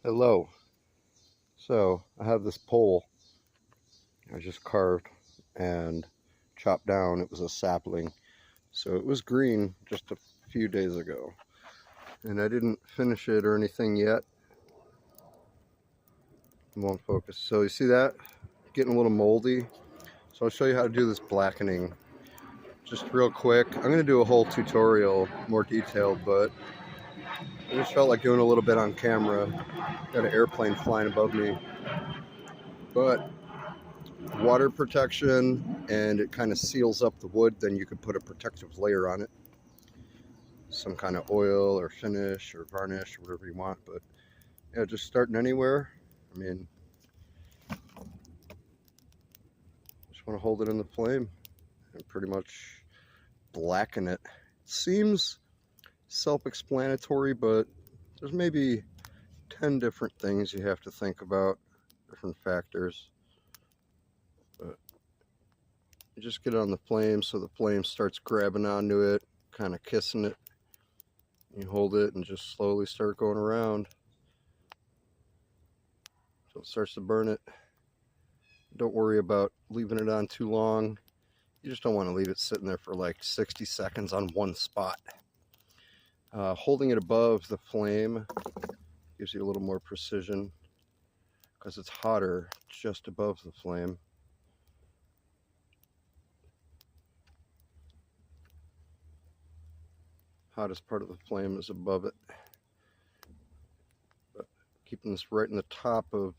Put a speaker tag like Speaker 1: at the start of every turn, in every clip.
Speaker 1: Hello. So I have this pole I just carved and chopped down. It was a sapling. So it was green just a few days ago. And I didn't finish it or anything yet. It won't focus. So you see that? Getting a little moldy. So I'll show you how to do this blackening. Just real quick. I'm going to do a whole tutorial, more detailed, but I just felt like doing a little bit on camera. Got an airplane flying above me. But water protection, and it kind of seals up the wood. Then you could put a protective layer on it, some kind of oil or finish or varnish or whatever you want. But yeah, just starting anywhere. I mean, just want to hold it in the flame and pretty much blacken it. It seems self-explanatory, but there's maybe 10 different things you have to think about, different factors. But you just get it on the flame so the flame starts grabbing onto it, kind of kissing it. You hold it and just slowly start going around until it starts to burn it. Don't worry about leaving it on too long. You just don't want to leave it sitting there for like 60 seconds on one spot. Holding it above the flame gives you a little more precision because it's hotter just above the flame. Hottest part of the flame is above it. But keeping this right in the top of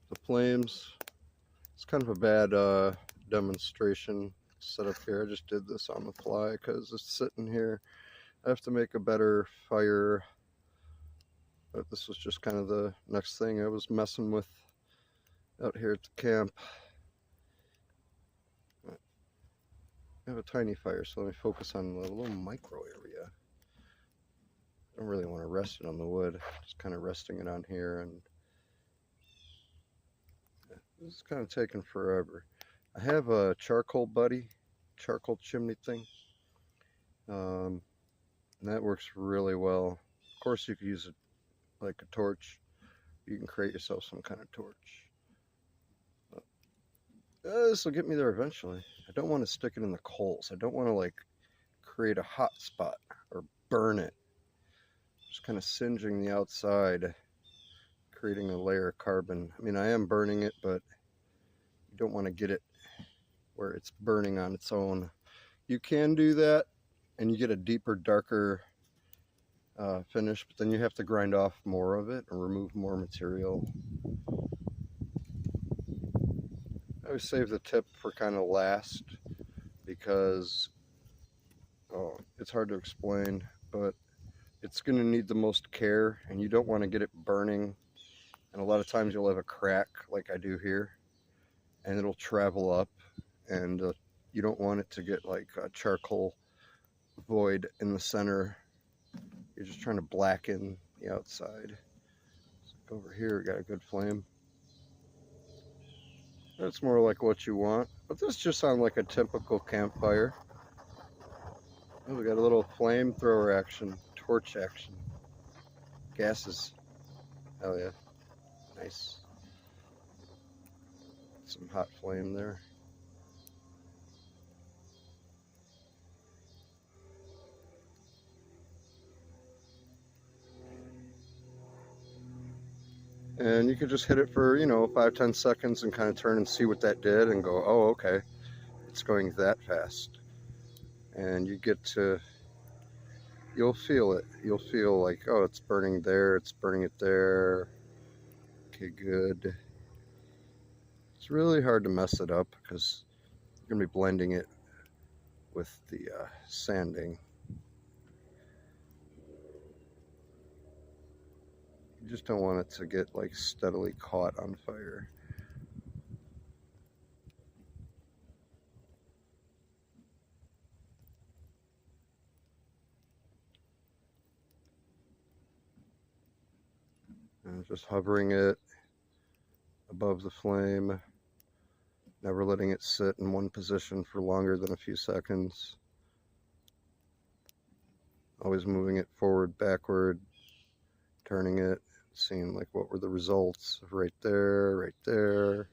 Speaker 1: the flames. It's kind of a bad demonstration setup here. I just did this on the fly because it's sitting here. I have to make a better fire. But this was just kind of the next thing I was messing with out here at the camp. I have a tiny fire, so let me focus on the little micro area. I don't really want to rest it on the wood, just kind of resting it on here, and this is kind of taking forever. I have a charcoal buddy, charcoal chimney thing, and that works really well. Of course, you could use it like a torch. You can create yourself some kind of torch. This will get me there eventually. I don't want to stick it in the coals. I don't want to like create a hot spot or burn it. Just kind of singeing the outside, creating a layer of carbon. I mean, I am burning it, but you don't want to get it where it's burning on its own. You can do that and you get a deeper, darker finish, but then you have to grind off more of it and remove more material. I always save the tip for kind of last because it's hard to explain, but it's going to need the most care, and you don't want to get it burning. And a lot of times you'll have a crack like I do here, and it'll travel up, and you don't want it to get like a charcoal void in the center. You're just trying to blacken the outside. So over here we got a good flame. That's more like what you want, but this just sounds like a typical campfire. Oh, we got a little flamethrower action, torch action. Gases. Hell yeah. Nice. Some hot flame there. And you could just hit it for, 5-10 seconds and kind of turn and see what that did and go, oh, okay, it's going that fast. And you get to, you'll feel it. You'll feel like, oh, it's burning there, it's burning it there. Okay, good. It's really hard to mess it up because you're going to be blending it with the sanding. You just don't want it to get like steadily caught on fire. And just hovering it above the flame, never letting it sit in one position for longer than a few seconds. Always moving it forward, backward, turning it, seeing like what were the results right there, right there.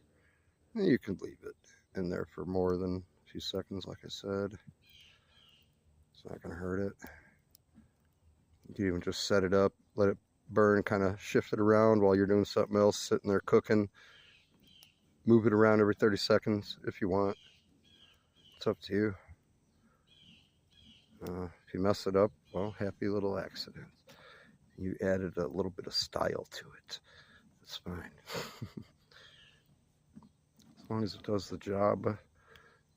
Speaker 1: And you can leave it in there for more than a few seconds, like I said. It's not gonna hurt it. You can even just set it up, let it burn, kind of shift it around while you're doing something else, sitting there cooking. Move it around every 30 seconds if you want. It's up to you. If you mess it up, well, happy little accident. You added a little bit of style to it. It's fine. As long as it does the job. I'm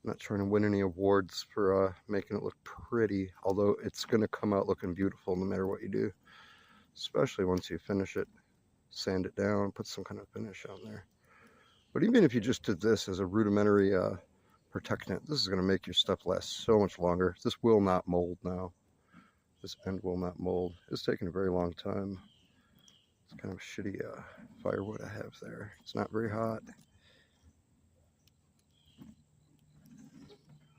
Speaker 1: not trying to win any awards for making it look pretty, although it's going to come out looking beautiful no matter what you do, especially once you finish it, sand it down, put some kind of finish on there. But even if you just did this as a rudimentary protectant, this is going to make your stuff last so much longer. This will not mold now. This end will not mold. It's taken a very long time. It's kind of shitty firewood I have there. It's not very hot.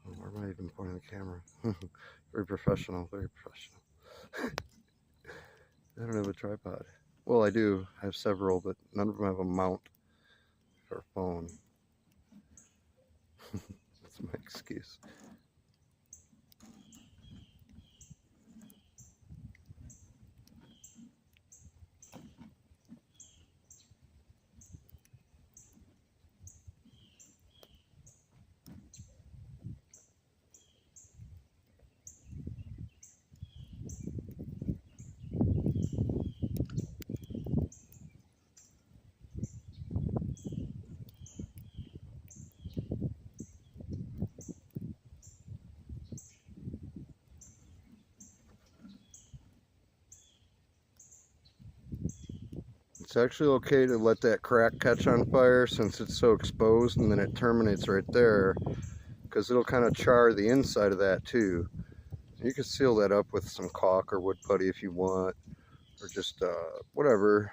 Speaker 1: Oh, where am I even pointing the camera? Very professional, very professional. I don't have a tripod. Well, I do. I have several, but none of them have a mount for a phone. That's my excuse. It's actually okay to let that crack catch on fire since it's so exposed, and then it terminates right there because it'll kind of char the inside of that too. You can seal that up with some caulk or wood putty if you want, or just whatever.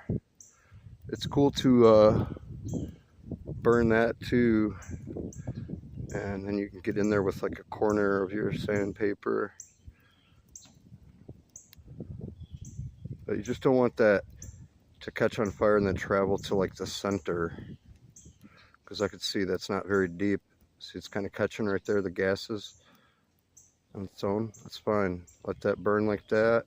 Speaker 1: It's cool to burn that too, and then you can get in there with like a corner of your sandpaper. But you just don't want that to catch on fire and then travel to like the center, because I could see that's not very deep. See, it's kind of catching right there, the gases on its own. That's fine. Let that burn like that.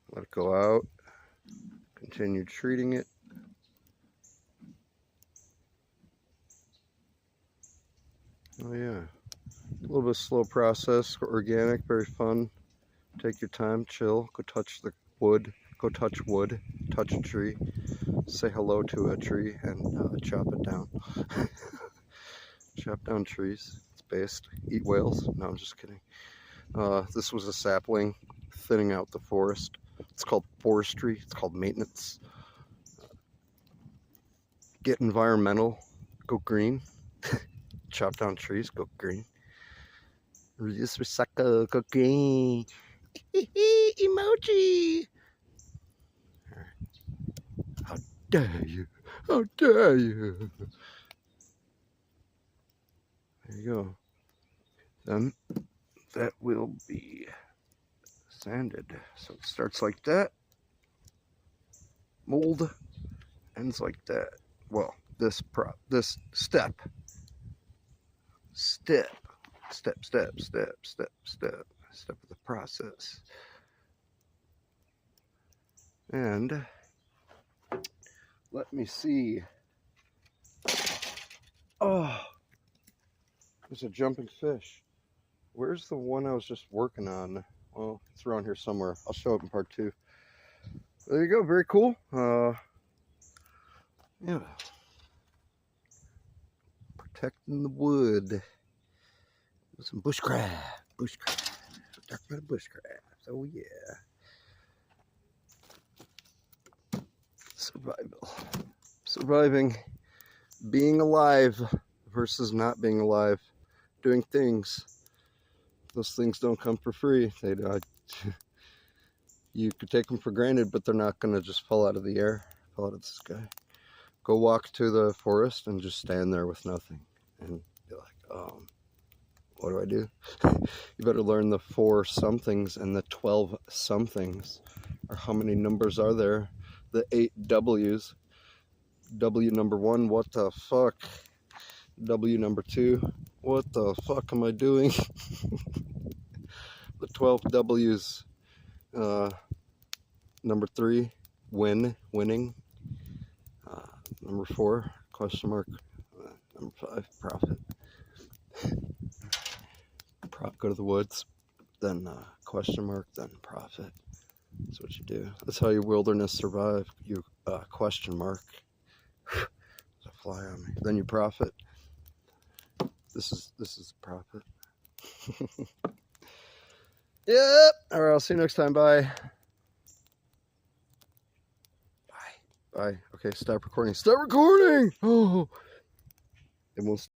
Speaker 1: Let it go out. Continue treating it. Oh yeah, a little bit slow process, organic, very fun. Take your time, chill, go touch the wood, go touch wood, touch a tree, say hello to a tree, and chop it down. Chop down trees, it's based. Eat whales. No, I'm just kidding. This was a sapling, thinning out the forest. It's called forestry, it's called maintenance. Get environmental, go green. Chop down trees, go green. Reduce, recycle, go green. Emoji. How dare you? How dare you? There you go. Then that will be sanded. So it starts like that. Mold ends like that. Well, this step of the process. And let me see. Oh, there's a jumping fish. Where's the one I was just working on? Well, it's around here somewhere. I'll show it in part 2. There you go. Very cool. Yeah. Protecting the wood. Some bushcraft. Talk about bushcraft. Oh yeah. Survival. Surviving. Being alive versus not being alive. Doing things. Those things don't come for free. They you could take them for granted, but they're not going to just fall out of the air, fall out of the sky. Go walk to the forest and just stand there with nothing and be like, oh, what do I do? You better learn the 4 somethings and the 12 somethings. Or how many numbers are there? The 8 W's. W number 1, what the fuck? W number 2, what the fuck am I doing? The 12 W's. Number 3, winning. Number 4, question mark. Number 5, profit. Go to the woods, then question mark, then profit. That's what you do. That's how you wilderness survive. You question mark. There's a fly on me. Then you profit. This is profit. Yep. All right. I'll see you next time. Bye. Bye. Okay. Stop recording. Stop recording. Oh. It won't.